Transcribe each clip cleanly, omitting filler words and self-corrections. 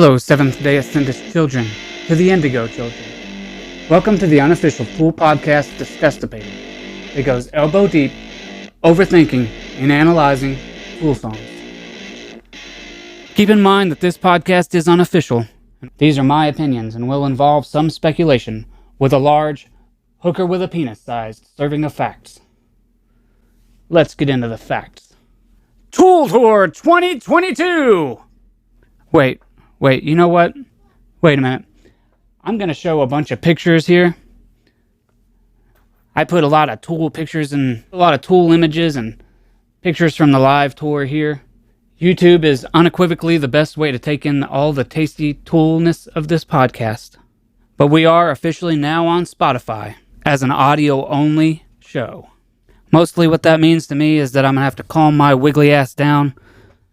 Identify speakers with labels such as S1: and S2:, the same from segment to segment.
S1: Hello, Seventh-day Ascendist children, to the Indigo children. Welcome to the unofficial Tool podcast, Disgustipated. It goes elbow deep, overthinking, and analyzing Tool songs. Keep in mind that this podcast is unofficial. These are my opinions and will involve some speculation with a large hooker with a penis-sized serving of facts. Let's get into the facts. Tool Tour 2022! Wait, you know what? Wait a minute. I'm going to show a bunch of pictures here. I put a lot of Tool pictures and a lot of Tool images and pictures from the live tour here. YouTube is unequivocally the best way to take in all the tasty Toolness of this podcast. But we are officially now on Spotify as an audio-only show. Mostly what that means to me is that I'm going to have to calm my wiggly ass down,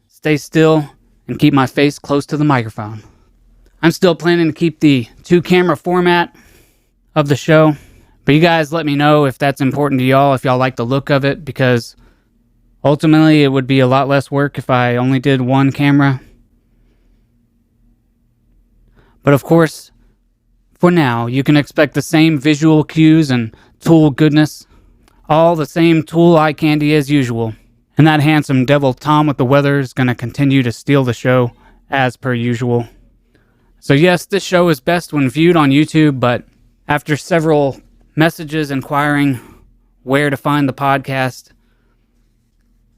S1: stay still, and keep my face close to the microphone. I'm still planning to keep the 2-camera format of the show, but you guys let me know if that's important to y'all, if y'all like the look of it, because ultimately it would be a lot less work if I only did one camera. But of course, for now, you can expect the same visual cues and Tool goodness, all the same Tool eye candy as usual. And that handsome devil Tom with the weather is going to continue to steal the show, as per usual. So yes, this show is best when viewed on YouTube, but after several messages inquiring where to find the podcast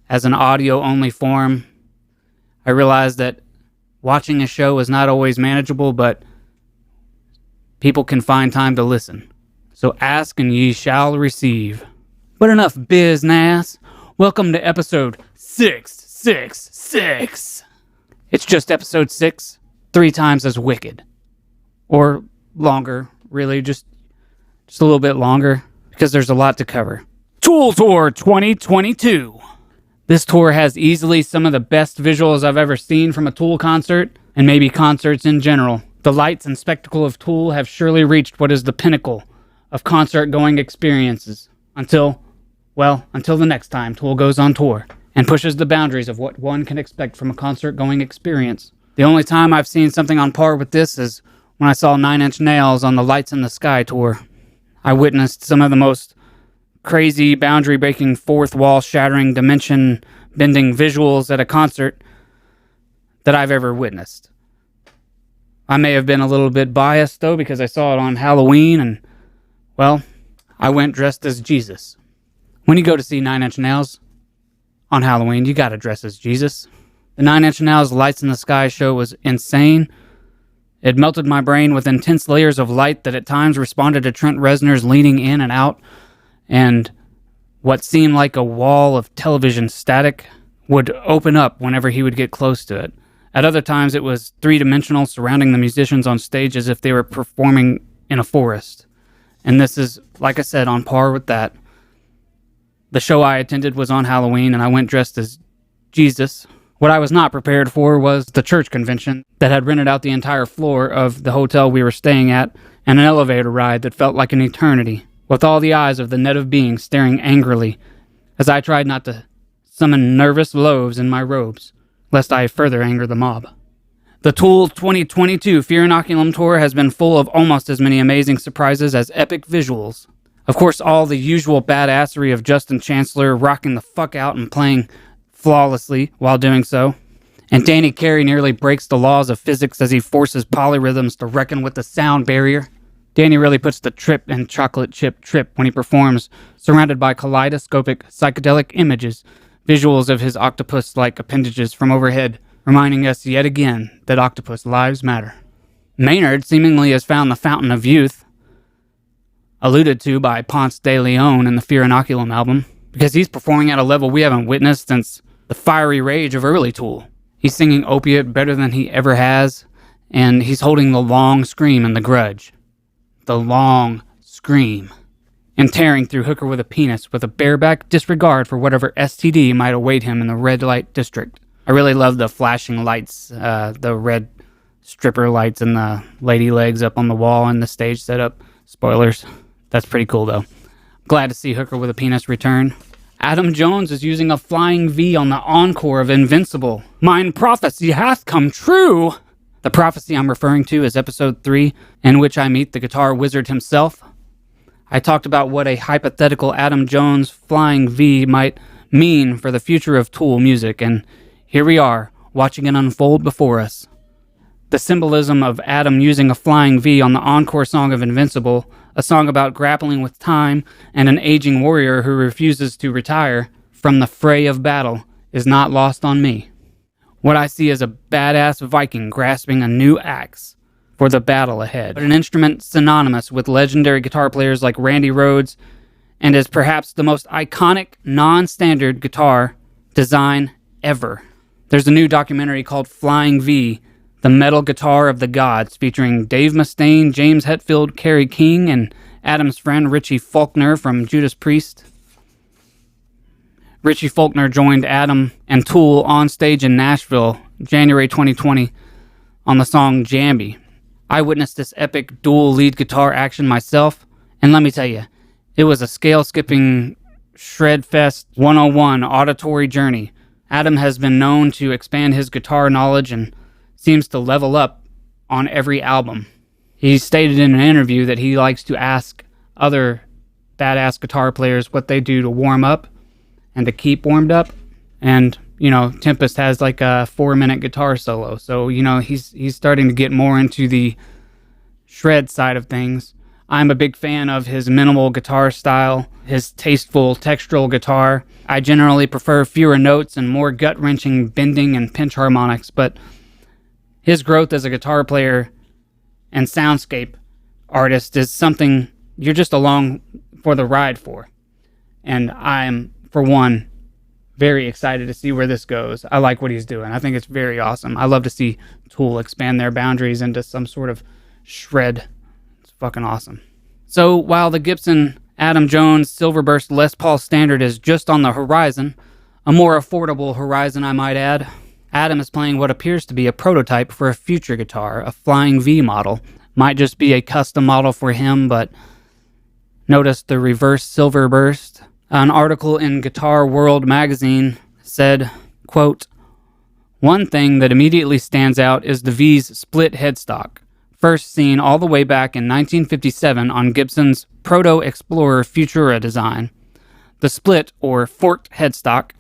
S1: as an audio-only form, I realized that watching a show is not always manageable, but people can find time to listen. So ask and ye shall receive. But enough business. Welcome to episode 666. It's just episode 6, 3 times as wicked. Or longer, really, just a little bit longer, because there's a lot to cover. Tool Tour 2022. This tour has easily some of the best visuals I've ever seen from a Tool concert, and maybe concerts in general. The lights and spectacle of Tool have surely reached what is the pinnacle of concert-going experiences. Until the next time Tool goes on tour and pushes the boundaries of what one can expect from a concert-going experience. The only time I've seen something on par with this is when I saw 9 Inch Nails on the Lights in the Sky tour. I witnessed some of the most crazy, boundary-breaking, fourth wall-shattering, dimension-bending visuals at a concert that I've ever witnessed. I may have been a little bit biased, though, because I saw it on Halloween, and, well, I went dressed as Jesus. When you go to see 9 Inch Nails on Halloween, you gotta dress as Jesus. The 9 Inch Nails Lights in the Sky show was insane. It melted my brain with intense layers of light that at times responded to Trent Reznor's leaning in and out, and what seemed like a wall of television static would open up whenever he would get close to it. At other times, it was three-dimensional, surrounding the musicians on stage as if they were performing in a forest. And this is, like I said, on par with that. The show I attended was on Halloween, and I went dressed as Jesus. What I was not prepared for was the church convention that had rented out the entire floor of the hotel we were staying at, and an elevator ride that felt like an eternity, with all the eyes of the net of beings staring angrily as I tried not to summon nervous loaves in my robes, lest I further anger the mob. The Tool 2022 Fear Inoculum Tour has been full of almost as many amazing surprises as epic visuals. Of course, all the usual badassery of Justin Chancellor rocking the fuck out and playing flawlessly while doing so. And Danny Carey nearly breaks the laws of physics as he forces polyrhythms to reckon with the sound barrier. Danny really puts the trip and chocolate chip trip when he performs, surrounded by kaleidoscopic psychedelic images, visuals of his octopus-like appendages from overhead, reminding us yet again that octopus lives matter. Maynard seemingly has found the fountain of youth, alluded to by Ponce de Leon in the Fear Inoculum album, because he's performing at a level we haven't witnessed since the fiery rage of early Tool. He's singing Opiate better than he ever has, and he's holding the long scream in The Grudge. The long scream. And tearing through Hooker with a Penis with a bareback disregard for whatever STD might await him in the red light district. I really love the flashing lights, the red stripper lights and the lady legs up on the wall and the stage setup. Spoilers. That's pretty cool, though. Glad to see Hooker with a Penis return. Adam Jones is using a flying V on the encore of Invincible. Mine prophecy hath come true! The prophecy I'm referring to is episode 3, in which I meet the guitar wizard himself. I talked about what a hypothetical Adam Jones flying V might mean for the future of Tool music, and here we are, watching it unfold before us. The symbolism of Adam using a flying V on the encore song of Invincible, a song about grappling with time and an aging warrior who refuses to retire from the fray of battle, is not lost on me. What I see is a badass Viking grasping a new axe for the battle ahead, but an instrument synonymous with legendary guitar players like Randy Rhoads, and is perhaps the most iconic non-standard guitar design ever. There's a new documentary called Flying V, The Metal Guitar of the Gods, featuring Dave Mustaine, James Hetfield, Kerry King, and Adam's friend Richie Faulkner from Judas Priest. Richie Faulkner joined Adam and Tool on stage in Nashville, January 2020, on the song Jambi. I witnessed this epic dual lead guitar action myself, and let me tell you, it was a scale-skipping, shred-fest 101 auditory journey. Adam has been known to expand his guitar knowledge and seems to level up on every album. He stated in an interview that he likes to ask other badass guitar players what they do to warm up and to keep warmed up. And, Tempest has like a 4-minute guitar solo. So, he's starting to get more into the shred side of things. I'm a big fan of his minimal guitar style, his tasteful textural guitar. I generally prefer fewer notes and more gut-wrenching bending and pinch harmonics, but his growth as a guitar player and soundscape artist is something you're just along for the ride for. And I'm, for one, very excited to see where this goes. I like what he's doing. I think it's very awesome. I love to see Tool expand their boundaries into some sort of shred. It's fucking awesome. So while the Gibson Adam Jones Silverburst Les Paul Standard is just on the horizon, a more affordable horizon I might add, Adam is playing what appears to be a prototype for a future guitar, a Flying V model. Might just be a custom model for him, but notice the reverse Silverburst. An article in Guitar World magazine said, quote, "One thing that immediately stands out is the V's split headstock, first seen all the way back in 1957 on Gibson's Proto-Explorer Futura design. The split, or forked headstock,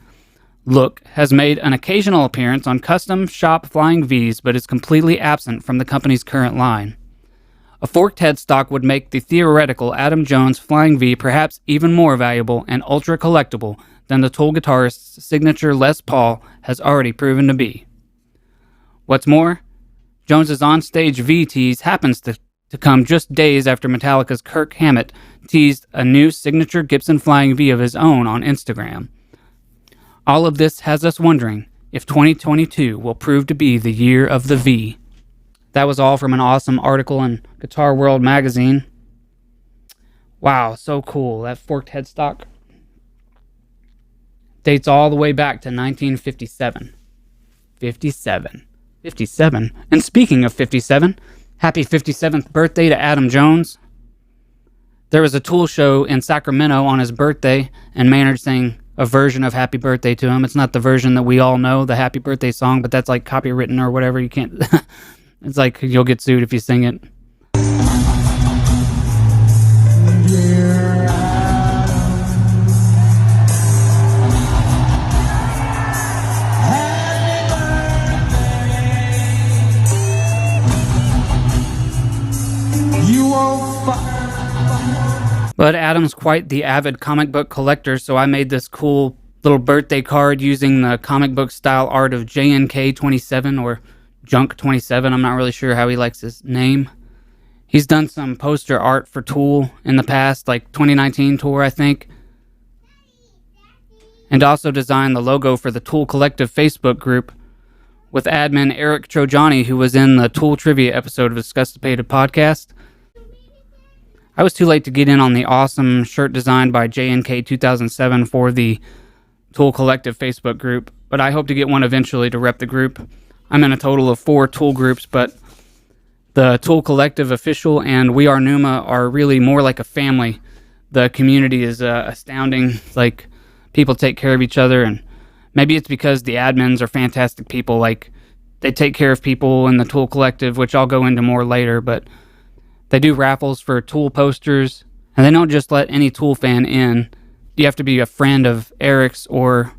S1: look has made an occasional appearance on custom shop Flying V's, but is completely absent from the company's current line. A forked headstock would make the theoretical Adam Jones Flying V perhaps even more valuable and ultra collectible than the Tool guitarist's signature Les Paul has already proven to be. What's more, Jones's onstage V tease happens to come just days after Metallica's Kirk Hammett teased a new signature Gibson Flying V of his own on Instagram. All of this has us wondering if 2022 will prove to be the year of the V." That was all from an awesome article in Guitar World magazine. Wow, so cool. That forked headstock dates all the way back to 1957. 57. And speaking of 57, happy 57th birthday to Adam Jones. There was a Tool show in Sacramento on his birthday, and Maynard sang a version of Happy Birthday to him. It's not the version that we all know, the Happy Birthday song, but that's like copywritten or whatever. You can't... It's like you'll get sued if you sing it. But Adam's quite the avid comic book collector, so I made this cool little birthday card using the comic book style art of JNK 27 or Junk 27. I'm not really sure how he likes his name. He's done some poster art for Tool in the past, like 2019 tour, I think. And also designed the logo for the Tool Collective Facebook group with admin Eric Trojani, who was in the Tool Trivia episode of Disgustipated podcast. I was too late to get in on the awesome shirt designed by JNK 2007 for the Tool Collective Facebook group, but I hope to get one eventually to rep the group. I'm in a total of 4 Tool groups, but the Tool Collective official and We Are Pneuma are really more like a family. The community is astounding. It's like people take care of each other, and maybe it's because the admins are fantastic people like they take care of people in the Tool Collective, which I'll go into more later, but they do raffles for Tool posters, and they don't just let any Tool fan in. You have to be a friend of Eric's or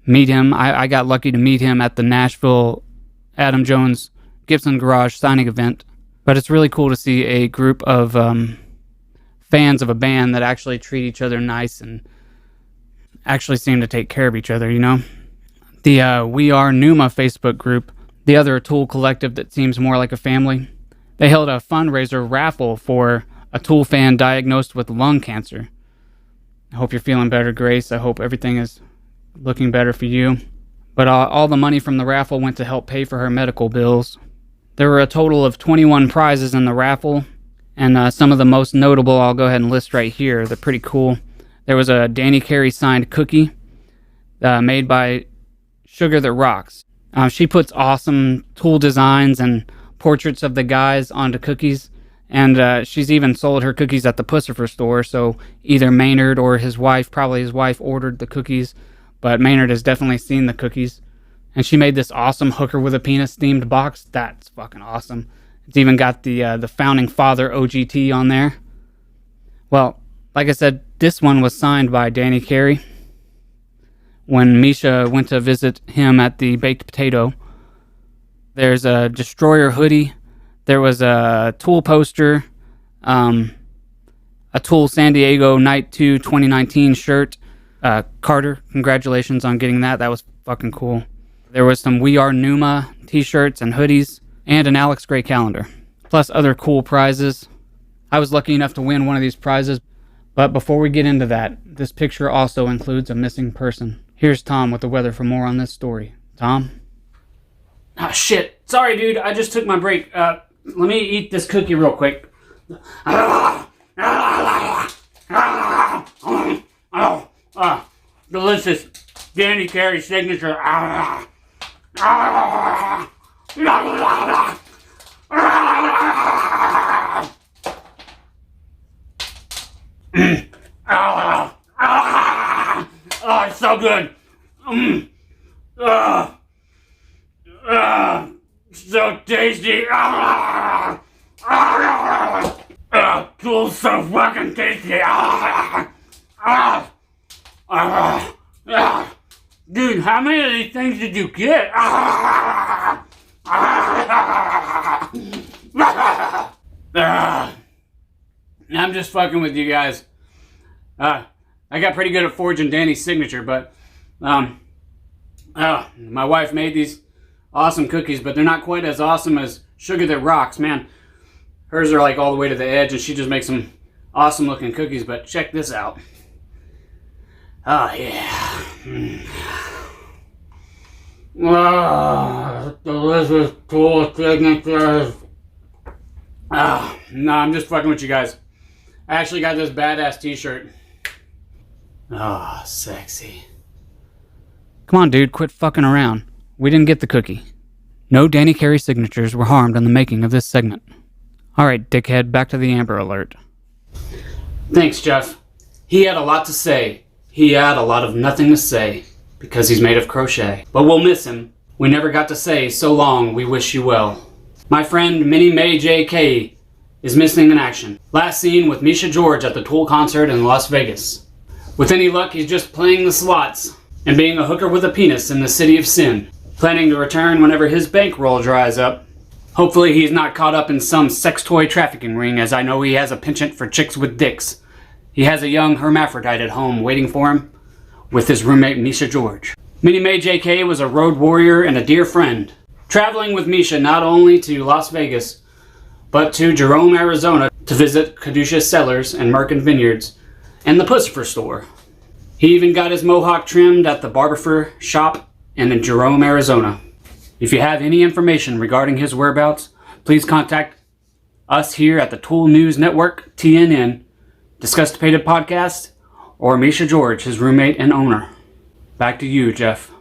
S1: meet him. I got lucky to meet him at the Nashville Adam Jones Gibson Garage signing event. But it's really cool to see a group of fans of a band that actually treat each other nice and actually seem to take care of each other, you know? The We Are Pneuma Facebook group, the other Tool collective that seems more like a family, they held a fundraiser raffle for a Tool fan diagnosed with lung cancer. I hope you're feeling better, Grace. I hope everything is looking better for you. But all the money from the raffle went to help pay for her medical bills. There were a total of 21 prizes in the raffle, and some of the most notable I'll go ahead and list right here. They're pretty cool. There was a Danny Carey signed cookie made by Sugar That Rocks. She puts awesome Tool designs and portraits of the guys onto cookies, and she's even sold her cookies at the Pussifer store, so either Maynard or his wife, probably his wife, ordered the cookies, but Maynard has definitely seen the cookies. And she made this awesome hooker with a penis themed box. That's fucking awesome. It's even got the founding father OGT on there. Well, like I said, this one was signed by Danny Carey when Misha went to visit him at the Baked Potato. There's a Destroyer hoodie. There was a Tool poster, a Tool San Diego Night 2 2019 shirt. Carter, congratulations on getting that. That was fucking cool. There was some We Are Pneuma t-shirts and hoodies, and an Alex Gray calendar, plus other cool prizes. I was lucky enough to win one of these prizes, but before we get into that, this picture also includes a missing person. Here's Tom with the weather for more on this story. Tom? Ah, shit. Sorry, dude. I just took my break. Let me eat this cookie real quick. Delicious. Danny Carey signature. Oh, it's so good. So tasty. Tool's so fucking tasty. Dude, how many of these things did you get? I'm just fucking with you guys. I got pretty good at forging Danny's signature, but my wife made these awesome cookies, but they're not quite as awesome as Sugar That Rocks, man. Hers are like all the way to the edge, and she just makes some awesome looking cookies, but check this out. Oh, yeah. Oh, delicious Tool signatures. Oh, no, I'm just fucking with you guys. I actually got this badass t-shirt. Oh, sexy. Come on, dude, quit fucking around. We didn't get the cookie. No Danny Carey signatures were harmed in the making of this segment. Alright, dickhead, back to the Amber Alert. Thanks, Jeff. He had a lot to say. He had a lot of nothing to say, because he's made of crochet. But we'll miss him. We never got to say, so long, we wish you well. My friend Minnie Mae J.K. is missing in action. Last seen with Misha George at the Tool concert in Las Vegas. With any luck, he's just playing the slots and being a hooker with a penis in the city of sin, planning to return whenever his bankroll dries up. Hopefully he's not caught up in some sex toy trafficking ring, as I know he has a penchant for chicks with dicks. He has a young hermaphrodite at home waiting for him with his roommate Misha George. Minnie Mae J.K. was a road warrior and a dear friend, traveling with Misha not only to Las Vegas, but to Jerome, Arizona to visit Caduceus Cellars and Merkin Vineyards and the Pussifer store. He even got his mohawk trimmed at the Barberfer shop in Jerome, Arizona. If you have any information regarding his whereabouts, please contact us here at the Tool News Network, TNN, Disgustipated Podcast, or Misha George, his roommate and owner. Back to you, Jeff.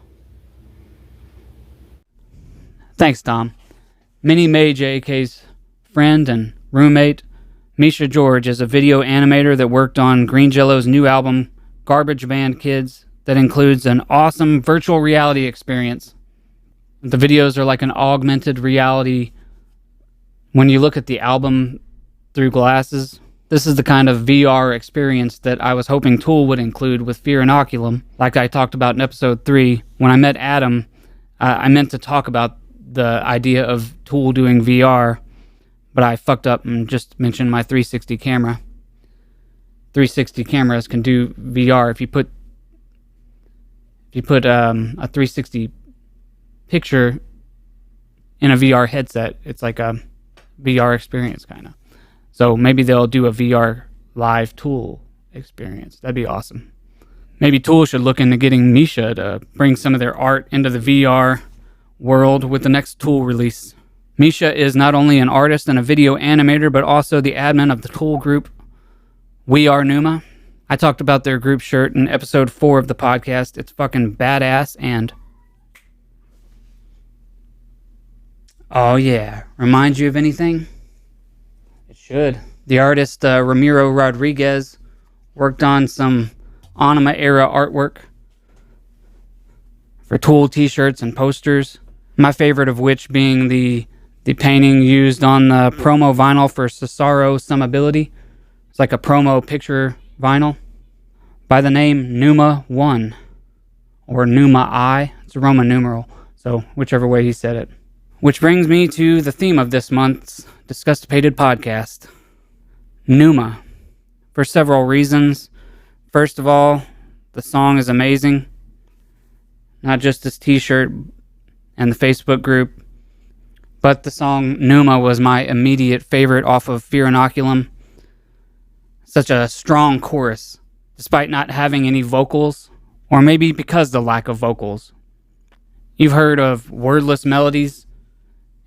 S1: Thanks, Tom. Minnie Mae J.K.'s friend and roommate, Misha George, is a video animator that worked on Green Jello's new album, Garbage Band Kids, that includes an awesome virtual reality experience. The videos are like an augmented reality. When you look at the album through glasses, this is the kind of VR experience that I was hoping Tool would include with Fear Inoculum. Like I talked about in episode 3, when I met Adam, I meant to talk about the idea of Tool doing VR, but I fucked up and just mentioned my 360 camera. 360 cameras can do VR. If you put a 360 picture in a VR headset, it's like a VR experience kind of. So maybe they'll do a VR live Tool experience. That'd be awesome. Maybe Tool should look into getting Misha to bring some of their art into the VR world with the next Tool release. Misha is not only an artist and a video animator, but also the admin of the Tool group We Are Pneuma. I talked about their group shirt in episode 4 of the podcast. It's fucking badass and... oh yeah. Reminds you of anything? It should. The artist Ramiro Rodriguez worked on some Anima era artwork for Tool t-shirts and posters. My favorite of which being the painting used on the promo vinyl for Cesaro Summability. It's like a promo picture vinyl by the name Pneuma 1 or Pneuma I. It's a Roman numeral, so whichever way he said it. Which brings me to the theme of this month's Disgustipated podcast. Pneuma. For several reasons. First of all, the song is amazing. Not just this t-shirt and the Facebook group, but the song Pneuma was my immediate favorite off of Fear Inoculum. Such a strong chorus, despite not having any vocals, or maybe because the lack of vocals. You've heard of wordless melodies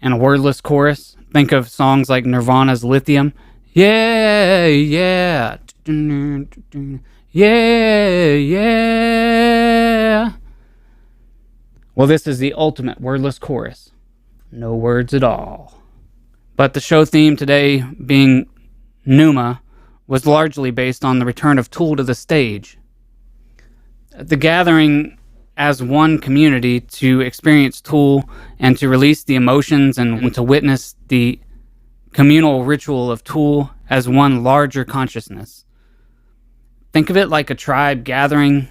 S1: and a wordless chorus. Think of songs like Nirvana's Lithium. Yeah, yeah, yeah, yeah. Well, this is the ultimate wordless chorus. No words at all. But the show theme today, being Pneuma, was largely based on the return of Tool to the stage. The gathering as one community to experience Tool and to release the emotions and to witness the communal ritual of Tool as one larger consciousness. Think of it like a tribe gathering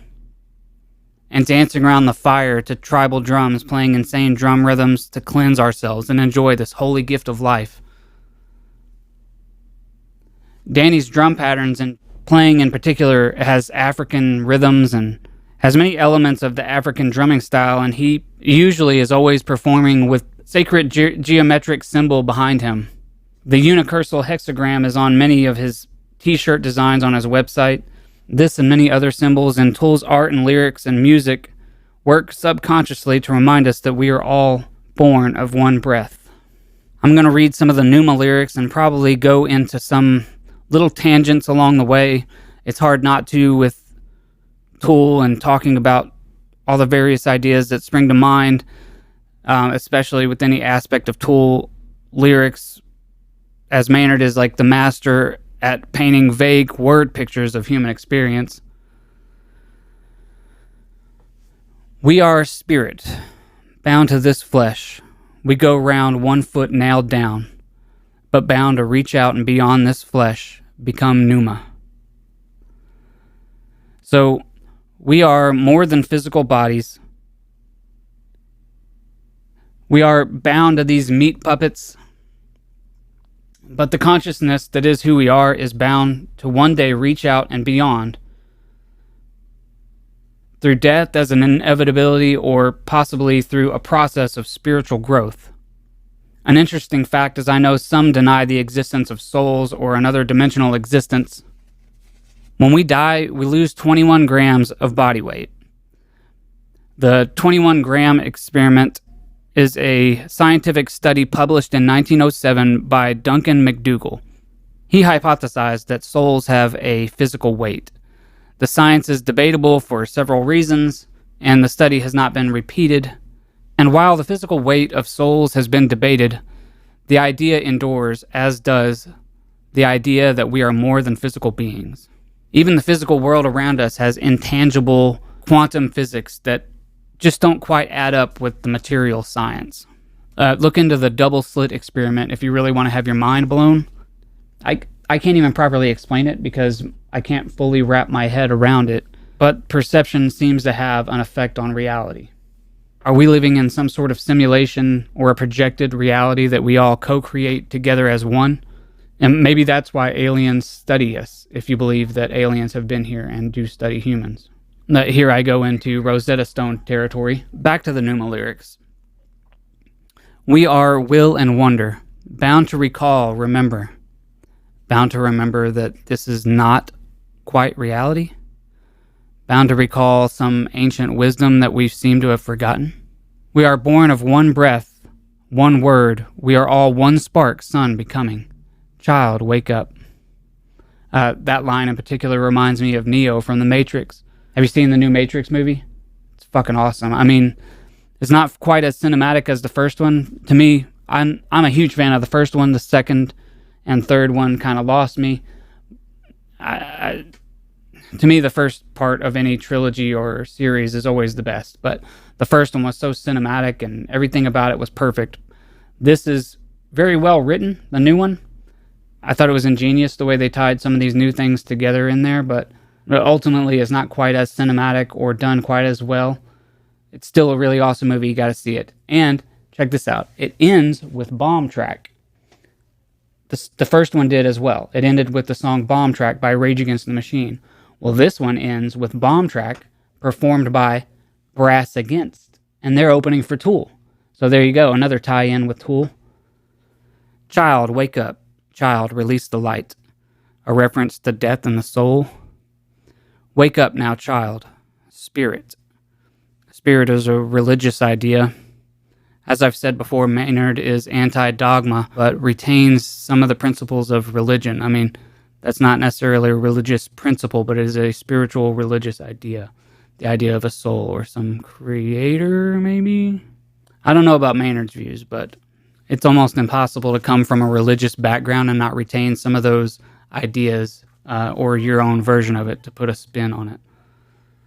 S1: and dancing around the fire to tribal drums, playing insane drum rhythms to cleanse ourselves and enjoy this holy gift of life. Danny's drum patterns and playing in particular has African rhythms and has many elements of the African drumming style, and he usually is always performing with sacred geometric symbol behind him. The unicursal hexagram is on many of his t-shirt designs on his website. This and many other symbols in Tool's art and lyrics and music work subconsciously to remind us that we are all born of one breath. I'm going to read some of the Pneuma lyrics and probably go into some little tangents along the way. It's hard not to with Tool and talking about all the various ideas that spring to mind, especially with any aspect of Tool lyrics, as Maynard is like the master at painting vague word pictures of human experience. We are spirit, bound to this flesh. We go round 1 foot nailed down, but bound to reach out and beyond this flesh, become Pneuma. So, we are more than physical bodies. We are bound to these meat puppets, but the consciousness that is who we are is bound to one day reach out and beyond through death as an inevitability or possibly through a process of spiritual growth. An interesting fact is I know some deny the existence of souls or another dimensional existence. When we die, we lose 21 grams of body weight. The 21-gram experiment is a scientific study published in 1907 by Duncan McDougall. He hypothesized that souls have a physical weight. The science is debatable for several reasons, and the study has not been repeated. And while the physical weight of souls has been debated, the idea endures, as does the idea that we are more than physical beings. Even the physical world around us has intangible quantum physics that just don't quite add up with the material science. Look into the double slit experiment if you really want to have your mind blown. I can't even properly explain it because I can't fully wrap my head around it, but perception seems to have an effect on reality. Are we living in some sort of simulation or a projected reality that we all co-create together as one? And maybe that's why aliens study us, if you believe that aliens have been here and do study humans. Here I go into Rosetta Stone territory. Back to the Pneuma lyrics. We are will and wonder, bound to recall, remember. Bound to remember that this is not quite reality. Bound to recall some ancient wisdom that we seem to have forgotten. We are born of one breath, one word. We are all one spark, sun becoming. Child, wake up. That line in particular reminds me of Neo from The Matrix. Have you seen the new Matrix movie? It's fucking awesome. I mean, it's not quite as cinematic as the first one. To me, I'm a huge fan of the first one. The second and third one kind of lost me. To me, the first part of any trilogy or series is always the best. But the first one was so cinematic and everything about it was perfect. This is very well written, the new one. I thought it was ingenious the way they tied some of these new things together in there, but ultimately it's not quite as cinematic or done quite as well. It's still a really awesome movie. You got to see it. And check this out. It ends with Bomb Track. The first one did as well. It ended with the song Bomb Track by Rage Against the Machine. Well, this one ends with Bomb Track performed by Brass Against. And they're opening for Tool. So there you go. Another tie-in with Tool. Child, wake up. Child, release the light. A reference to death and the soul. Wake up now, child. Spirit. Spirit is a religious idea. As I've said before, Maynard is anti-dogma, but retains some of the principles of religion. I mean, that's not necessarily a religious principle, but it is a spiritual religious idea. The idea of a soul or some creator, maybe? I don't know about Maynard's views, but it's almost impossible to come from a religious background and not retain some of those ideas or your own version of it to put a spin on it.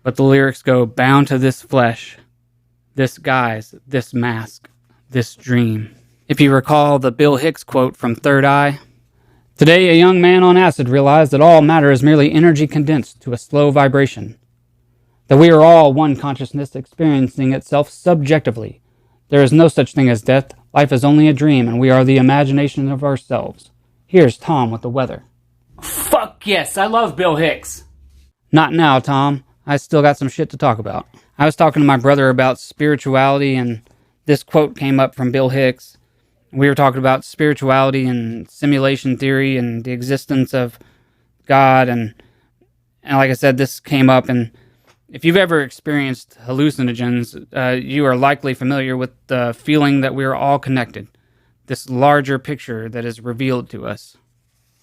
S1: But the lyrics go, bound to this flesh, this guise, this mask, this dream. If you recall the Bill Hicks quote from Third Eye, today a young man on acid realized that all matter is merely energy condensed to a slow vibration. That we are all one consciousness experiencing itself subjectively. There is no such thing as death. Life is only a dream, and we are the imagination of ourselves. Here's Tom with the weather. Fuck yes, I love Bill Hicks. Not now, Tom. I still got some shit to talk about. I was talking to my brother about spirituality, and this quote came up from Bill Hicks. We were talking about spirituality and simulation theory and the existence of God, and like I said, this came up, and if you've ever experienced hallucinogens, you are likely familiar with the feeling that we are all connected, this larger picture that is revealed to us.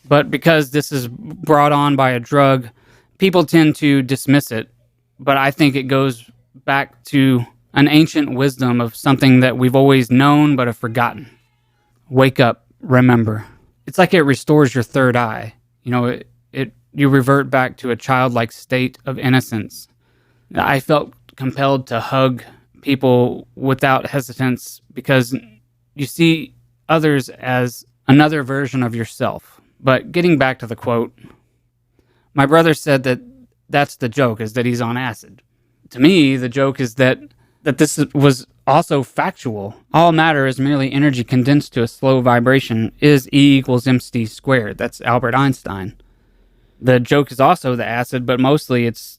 S1: But because this is brought on by a drug, people tend to dismiss it, but I think it goes back to an ancient wisdom of something that we've always known but have forgotten. Wake up, remember. It's like it restores your third eye. You know, you revert back to a childlike state of innocence. I felt compelled to hug people without hesitance because you see others as another version of yourself. But getting back to the quote, my brother said that that's the joke, is that he's on acid. To me, the joke is that this was also factual. All matter is merely energy condensed to a slow vibration is E equals mc squared. That's Albert Einstein. The joke is also the acid, but mostly it's,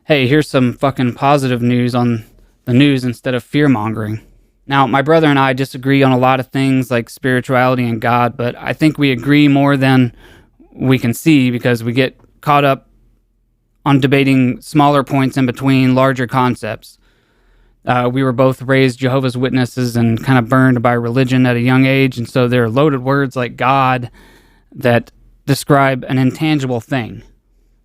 S1: hey, here's some fucking positive news on the news instead of fear-mongering. Now, my brother and I disagree on a lot of things like spirituality and God, but I think we agree more than we can see because we get caught up on debating smaller points in between larger concepts. We were both raised Jehovah's Witnesses and kind of burned by religion at a young age, and so there are loaded words like God that describe an intangible thing.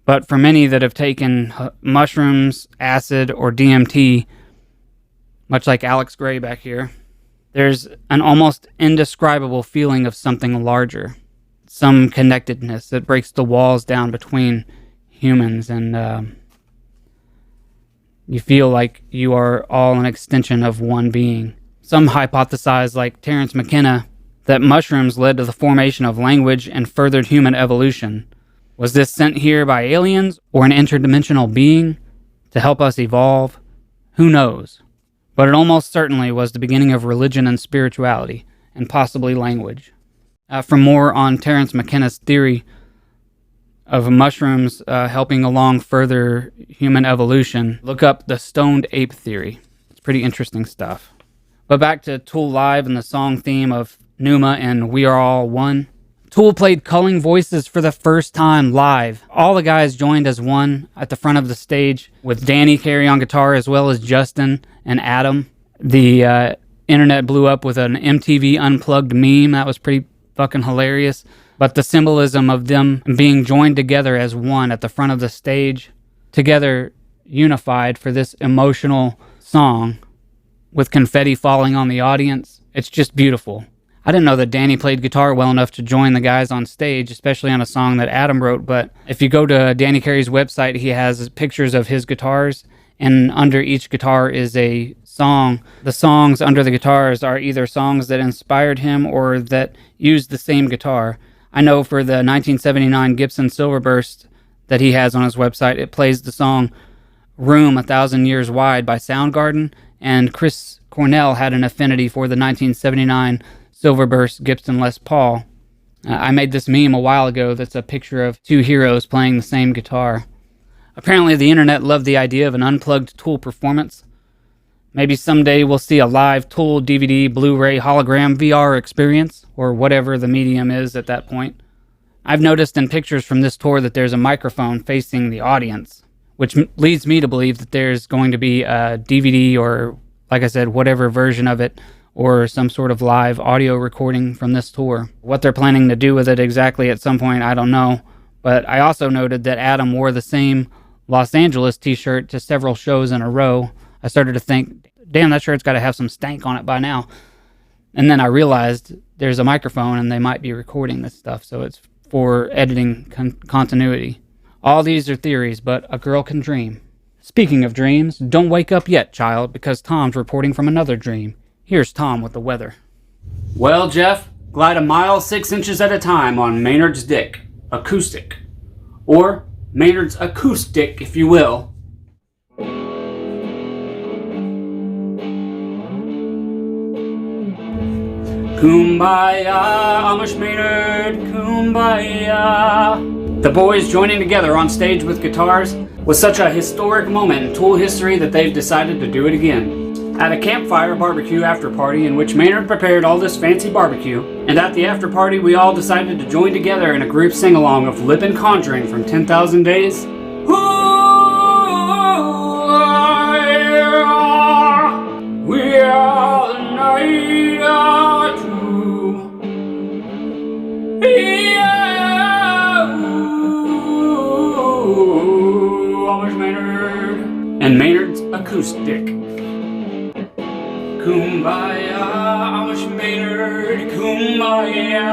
S1: But for many that have taken mushrooms, acid, or DMT, much like Alex Gray back here, there's an almost indescribable feeling of something larger, some connectedness that breaks the walls down between humans. And You feel like you are all an extension of one being. Some hypothesize, like Terence McKenna, that mushrooms led to the formation of language and furthered human evolution. Was this sent here by aliens or an interdimensional being to help us evolve? Who knows? But it almost certainly was the beginning of religion and spirituality, and possibly language. For more on Terence McKenna's theory of mushrooms helping along further human evolution, look up the stoned ape theory. It's pretty interesting stuff. But back to Tool Live and the song theme of Pneuma and We Are All One. Tool played culling voices for the first time live. All the guys joined as one at the front of the stage, with Danny Carey on guitar as well as Justin and Adam. The internet blew up with an MTV Unplugged meme. That was pretty fucking hilarious. But the symbolism of them being joined together as one at the front of the stage, together unified for this emotional song with confetti falling on the audience, it's just beautiful. I didn't know that Danny played guitar well enough to join the guys on stage, especially on a song that Adam wrote, but if you go to Danny Carey's website, he has pictures of his guitars, and under each guitar is a song. The songs under the guitars are either songs that inspired him or that used the same guitar. I know for the 1979 Gibson Silverburst that he has on his website, it plays the song Room 1,000 Years Wide by Soundgarden, and Chris Cornell had an affinity for the 1979 Silverburst Gibson Les Paul. I made this meme a while ago that's a picture of two heroes playing the same guitar. Apparently the internet loved the idea of an unplugged Tool performance. Maybe someday we'll see a live Tool DVD, Blu-ray, hologram, VR experience, or whatever the medium is at that point. I've noticed in pictures from this tour that there's a microphone facing the audience, which leads me to believe that there's going to be a DVD or, like I said, whatever version of it, or some sort of live audio recording from this tour. What they're planning to do with it exactly at some point, I don't know. But I also noted that Adam wore the same Los Angeles t-shirt to several shows in a row. I started to think, damn, that shirt's got to have some stank on it by now. And then I realized there's a microphone and they might be recording this stuff, so it's for editing continuity. All these are theories, but a girl can dream. Speaking of dreams, don't wake up yet, child, because Tom's reporting from another dream. Here's Tom with the weather. Well, Jeff, glide 1 mile 6 inches at a time on Maynard's dick. Acoustic. Or Maynard's acoustic, if you will. Kumbaya, Amish Maynard, kumbaya. The boys joining together on stage with guitars was such a historic moment in Tool history that they've decided to do it again. At a campfire barbecue after party in which Maynard prepared all this fancy barbecue, and at the after party we all decided to join together in a group sing-along of Lip and Conjuring from 10,000 Days. We are the night true. Amish Maynard and Maynard's acoustic. Kumbaya, Amish Maynard, kumbaya.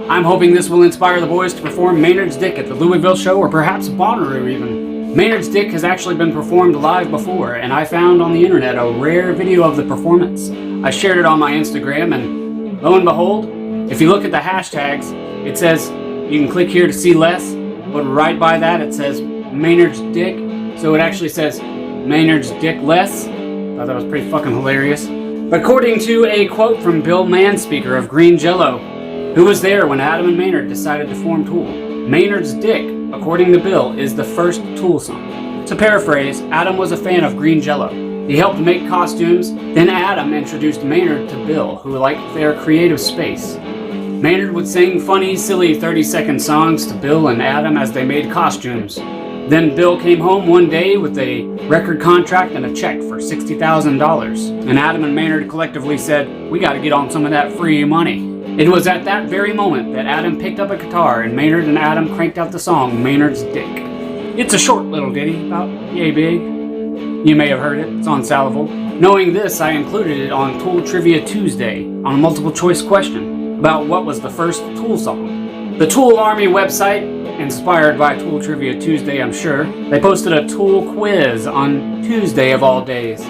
S1: I'm hoping this will inspire the boys to perform Maynard's Dick at the Louisville show, or perhaps Bonnaroo even. Maynard's Dick has actually been performed live before, and I found on the internet a rare video of the performance. I shared it on my Instagram, and lo and behold, if you look at the hashtags, it says you can click here to see less, but right by that it says Maynard's Dick, so it actually says Maynard's Dick less. Thought that was pretty fucking hilarious. But according to a quote from Bill Manspeaker of Green Jello, who was there when Adam and Maynard decided to form Tool, Maynard's Dick, according to Bill, is the first Tool song. To paraphrase, Adam was a fan of Green Jello. He helped make costumes, then Adam introduced Maynard to Bill, who liked their creative space. Maynard would sing funny, silly 30-second songs to Bill and Adam as they made costumes. Then Bill came home one day with a record contract and a check for $60,000. And Adam and Maynard collectively said, we gotta get on some of that free money. It was at that very moment that Adam picked up a guitar and Maynard and Adam cranked out the song Maynard's Dick. It's a short little ditty, about yay big. You may have heard it, it's on Salivable. Knowing this, I included it on Tool Trivia Tuesday on a multiple choice question about what was the first Tool song. The Tool Army website, inspired by Tool Trivia Tuesday, I'm sure, they posted a Tool quiz on Tuesday of all days.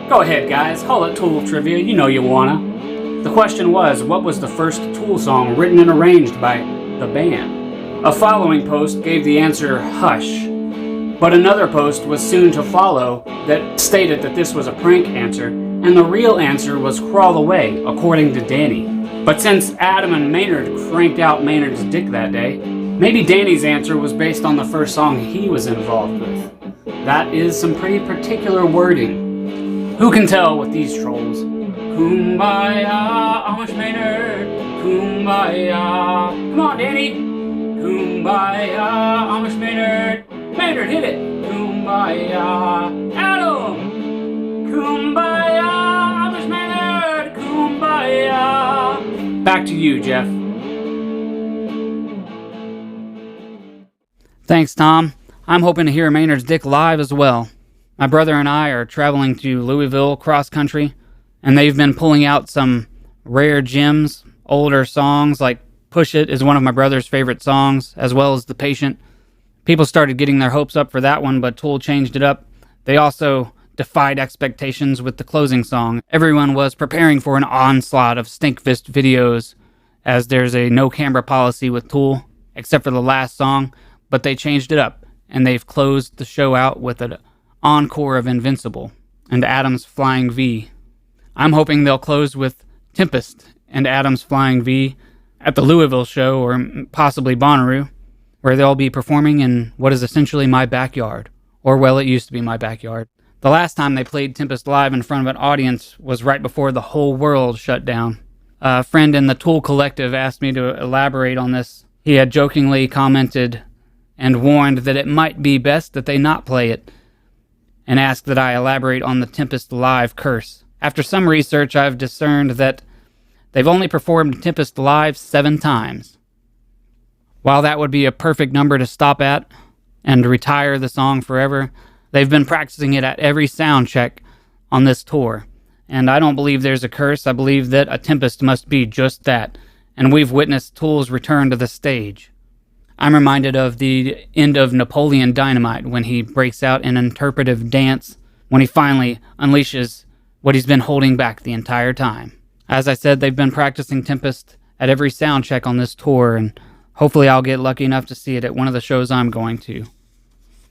S1: Go ahead, guys, call it Tool Trivia, you know you wanna. The question was, what was the first Tool song written and arranged by the band? A following post gave the answer Hush, but another post was soon to follow that stated that this was a prank answer, and the real answer was Crawl Away, according to Danny. But since Adam and Maynard cranked out Maynard's dick that day, maybe Danny's answer was based on the first song he was involved with. That is some pretty particular wording. Who can tell with these trolls? Kumbaya, Amish Maynard, Kumbaya. Come on, Danny. Kumbaya, Amish Maynard. Maynard, hit it. Kumbaya. Adam. Kumbaya, Amish Maynard. Kumbaya. Back to you, Jeff. Thanks, Tom. I'm hoping to hear Maynard's dick live as well. My brother and I are traveling to Louisville cross country, and they've been pulling out some rare gems, older songs like Push It is one of my brother's favorite songs, as well as The Patient. People started getting their hopes up for that one, but Tool changed it up. They also defied expectations with the closing song. Everyone was preparing for an onslaught of Stinkfist videos, as there's a no-camera policy with Tool, except for the last song, but they changed it up, and they've closed the show out with an encore of Invincible and Adam's Flying V. I'm hoping they'll close with Tempest and Adam's Flying V at the Louisville show, or possibly Bonnaroo, where they'll be performing in what is essentially my backyard, or well, it used to be my backyard. The last time they played Tempest live in front of an audience was right before the whole world shut down. A friend in the Tool Collective asked me to elaborate on this. He had jokingly commented and warned that it might be best that they not play it, and asked that I elaborate on the Tempest live curse. After some research, I've discerned that they've only performed Tempest live 7 times. While that would be a perfect number to stop at and retire the song forever, they've been practicing it at every sound check on this tour. And I don't believe there's a curse. I believe that a Tempest must be just that. And we've witnessed Tool's return to the stage. I'm reminded of the end of Napoleon Dynamite when he breaks out in interpretive dance, when he finally unleashes what he's been holding back the entire time. As I said, they've been practicing Tempest at every sound check on this tour, and hopefully I'll get lucky enough to see it at one of the shows I'm going to.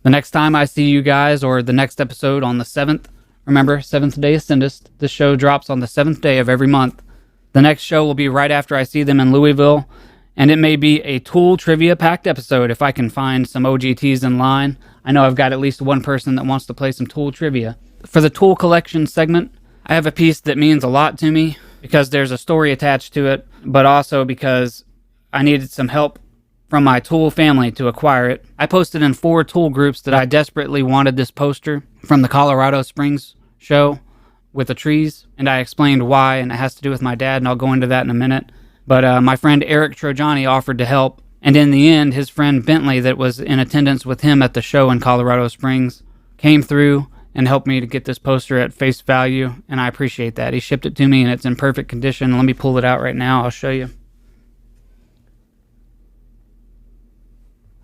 S1: The next time I see you guys, or the next episode on the 7th, remember, 7th day Ascendist, this show drops on the 7th day of every month. The next show will be right after I see them in Louisville, and it may be a Tool trivia-packed episode if I can find some OGTs in line. I know I've got at least one person that wants to play some Tool trivia. For the Tool collection segment, I have a piece that means a lot to me, because there's a story attached to it, but also because I needed some help from my Tool family to acquire it. I posted in 4 Tool groups that I desperately wanted this poster from the Colorado Springs show with the trees, and I explained why, and it has to do with my dad, and I'll go into that in a minute. But my friend Eric Trojani offered to help, and in the end, his friend Bentley, that was in attendance with him at the show in Colorado Springs, came through and helped me to get this poster at face value, and I appreciate that. He shipped it to me, and it's in perfect condition. Let me pull it out right now. I'll show you.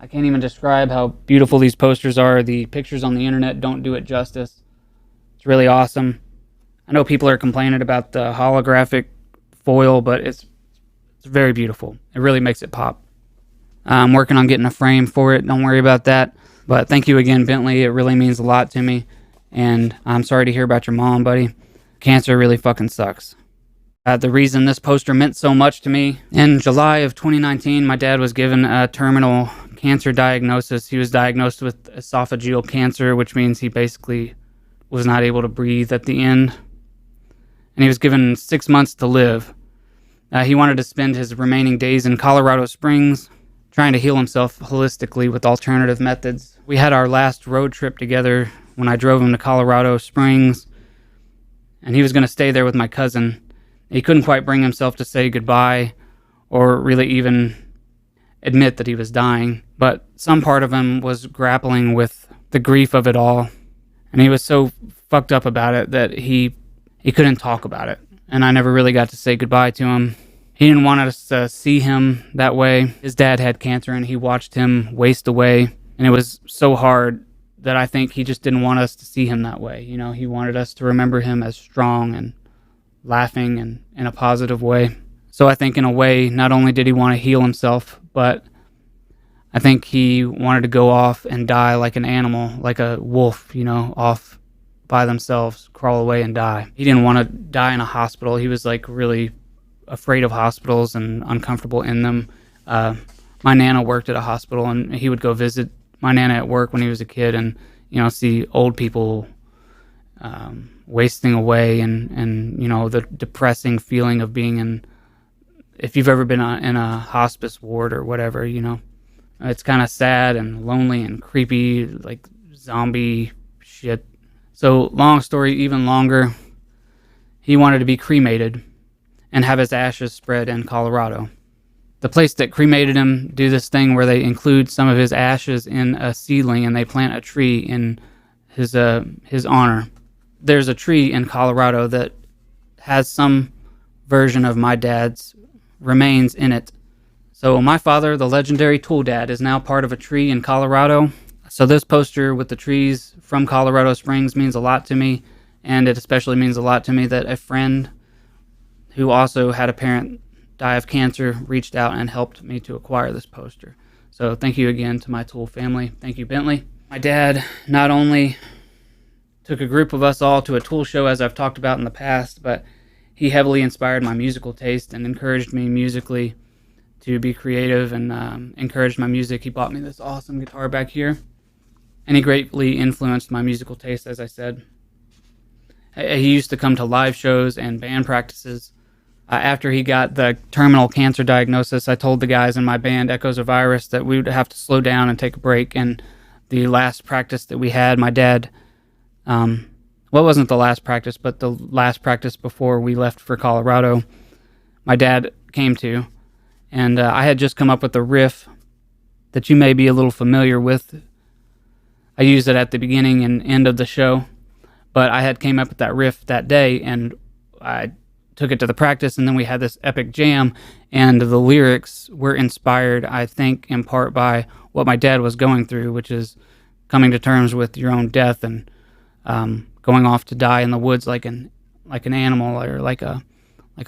S1: I can't even describe how beautiful these posters are. The pictures on the internet don't do it justice. It's really awesome. I know people are complaining about the holographic foil, but it's very beautiful. It really makes it pop. I'm working on getting a frame for it. Don't worry about that. But thank you again, Bentley. It really means a lot to me. And I'm sorry to hear about your mom, buddy. Cancer really fucking sucks. The reason this poster meant so much to me, in July of 2019, my dad was given a terminal cancer diagnosis. He was diagnosed with esophageal cancer, which means he basically was not able to breathe at the end. And he was given 6 months to live. He wanted to spend his remaining days in Colorado Springs, trying to heal himself holistically with alternative methods. We had our last road trip together when I drove him to Colorado Springs, and he was going to stay there with my cousin. He couldn't quite bring himself to say goodbye or really even admit that he was dying, but some part of him was grappling with the grief of it all, and he was so fucked up about it that he couldn't talk about it, and I never really got to say goodbye to him. He didn't want us to see him that way. His dad had cancer and he watched him waste away. And it was so hard that I think he just didn't want us to see him that way. You know, he wanted us to remember him as strong and laughing and in a positive way. So I think in a way, not only did he want to heal himself, but I think he wanted to go off and die like an animal, like a wolf, you know, off by themselves, crawl away and die. He didn't want to die in a hospital. He was like really afraid of hospitals and uncomfortable in them. My Nana worked at a hospital, and he would go visit my Nana at work when he was a kid and, you know, see old people wasting away and, you know, the depressing feeling of being in, if you've ever been in a hospice ward or whatever, you know, it's kind of sad and lonely and creepy, like zombie shit. So long story, even longer, he wanted to be cremated and have his ashes spread in Colorado. The place that cremated him do this thing where they include some of his ashes in a seedling and they plant a tree in his honor. There's a tree in Colorado that has some version of my dad's remains in it. So my father, the legendary Tool Dad, is now part of a tree in Colorado. So this poster with the trees from Colorado Springs means a lot to me, and it especially means a lot to me that a friend who also had a parent die of cancer reached out and helped me to acquire this poster. So thank you again to my Tool family. Thank you, Bentley. My dad not only took a group of us all to a Tool show, as I've talked about in the past, but he heavily inspired my musical taste and encouraged me musically to be creative and encouraged my music. He bought me this awesome guitar back here, and he greatly influenced my musical taste, as I said. He used to come to live shows and band practices. After he got the terminal cancer diagnosis, I told the guys in my band, Echoes of Iris, that we would have to slow down and take a break. And the last practice that we had, my dad, well, it wasn't the last practice, but the last practice before we left for Colorado, my dad came to. And I had just come up with a riff that you may be a little familiar with. I used it at the beginning and end of the show. But I had came up with that riff that day, and I took it to the practice, and then we had this epic jam, and the lyrics were inspired, I think, in part by what my dad was going through, which is coming to terms with your own death and going off to die in the woods like an animal or like a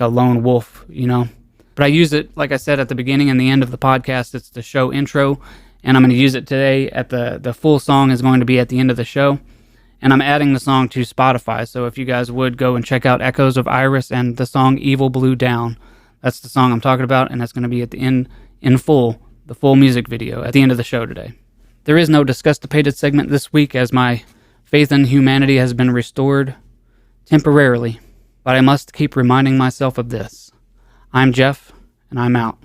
S1: lone wolf, you know. But I use it, like I said, at the beginning and the end of the podcast. It's the show intro, and I'm going to use it today. At the full song is going to be at the end of the show. And I'm adding the song to Spotify, so if you guys would go and check out Echoes of Iris and the song Evil Blue Down, that's the song I'm talking about, and that's going to be at the end, in full, the full music video at the end of the show today. There is no Disgustipated segment this week, as my faith in humanity has been restored temporarily, but I must keep reminding myself of this. I'm Jeff, and I'm out.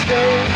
S2: Stay